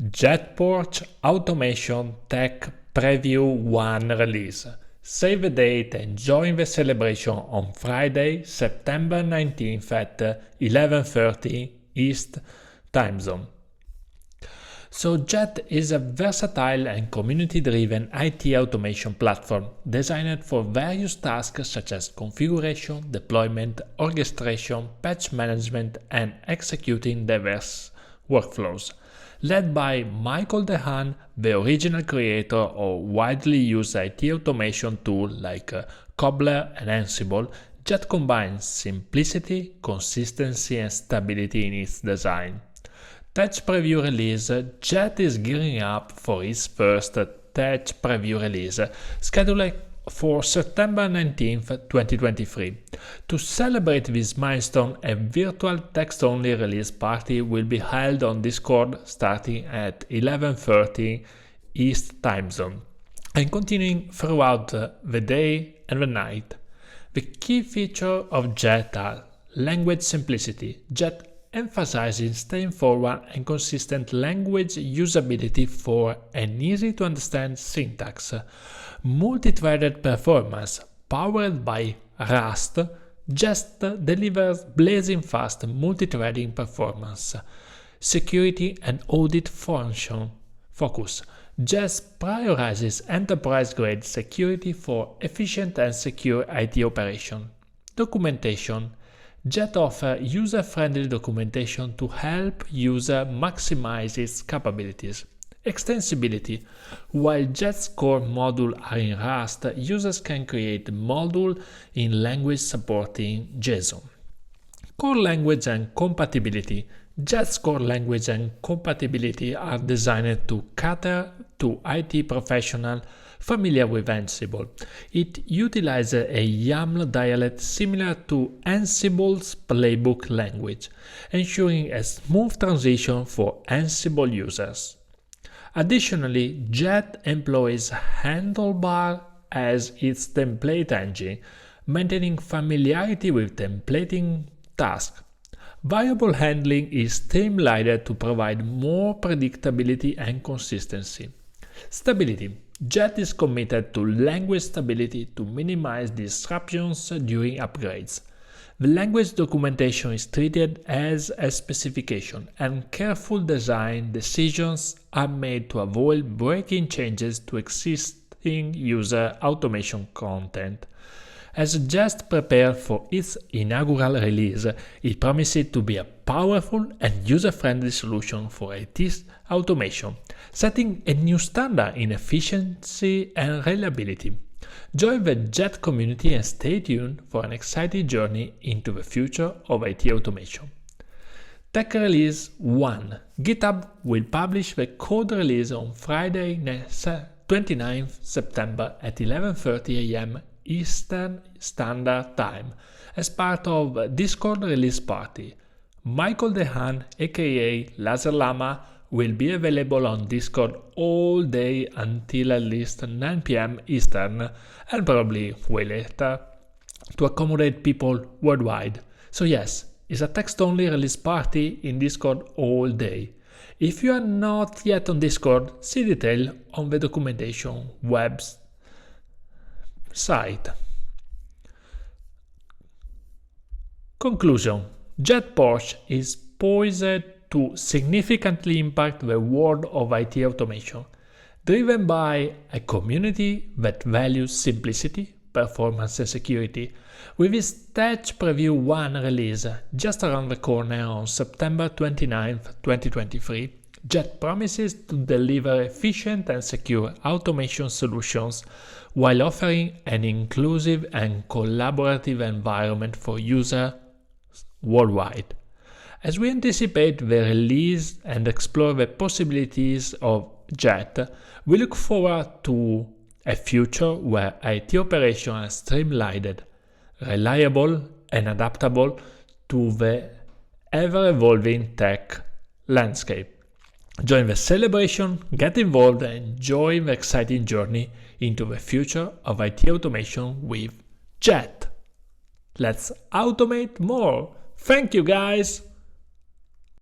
JetPorch Automation Tech Preview 1 release. Save the date and join the celebration on Friday, September 19th at 11:30 East Time Zone. So Jet is a versatile and community-driven IT automation platform designed for various tasks such as configuration, deployment, orchestration, patch management, and executing diverse workflows. Led by Michael Dehan, the original creator of widely used IT automation tools like Cobbler and Ansible, Jet combines simplicity, consistency, and stability in its design. Tech Preview release. Jet is gearing up for its first Tech Preview release, scheduled for September 19, 2023. To celebrate this milestone, a virtual text-only release party will be held on Discord starting at 11:30 East Time Zone and continuing throughout the day and the night. The key features of Jet are language simplicity. Jet emphasizing straightforward and consistent language usability for an easy-to-understand syntax. Multi-threaded performance, powered by Rust, Jet delivers blazing fast multi-threading performance. Security and audit function focus. Jet prioritizes enterprise-grade security for efficient and secure IT operation. Documentation. Jet offers user-friendly documentation to help users maximize its capabilities. Extensibility. While Jet's core modules are in Rust, users can create modules in language supporting JSON. Core language and compatibility. Jet's core language and compatibility are designed to cater to IT professionals familiar with Ansible. It utilizes a YAML dialect similar to Ansible's playbook language, ensuring a smooth transition for Ansible users. Additionally, Jet employs Handlebar as its template engine, maintaining familiarity with templating tasks. Variable handling is streamlined to provide more predictability and consistency. Stability. Jet is committed to language stability to minimize disruptions during upgrades. The language documentation is treated as a specification, and careful design decisions are made to avoid breaking changes to existing user automation content. As Jet prepares for its inaugural release, it promises to be a powerful and user-friendly solution for IT automation, setting a new standard in efficiency and reliability. Join the Jet community and stay tuned for an exciting journey into the future of IT automation. Tech Release 1. GitHub will publish the code release on Friday, 29th September at 11:30 a.m. Eastern Standard Time as part of Discord release party. Michael Dehan, aka Laser Llama, will be available on Discord all day until at least 9 p.m. Eastern and probably way later to accommodate people worldwide. So yes, it's a text-only release party in Discord all day. If you are not yet on Discord, see detail on the documentation website. Conclusion. JetPorch is poised to significantly impact the world of IT automation, driven by a community that values simplicity, performance, and security. With its Tech Preview 1 release just around the corner on September 29, 2023, Jet promises to deliver efficient and secure automation solutions while offering an inclusive and collaborative environment for users worldwide. As we anticipate the release and explore the possibilities of Jet, we look forward to a future where IT operations are streamlined, reliable, and adaptable to the ever-evolving tech landscape. Join the celebration, get involved, and enjoy the exciting journey into the future of IT automation with Jet. Let's automate more! Thank you, guys!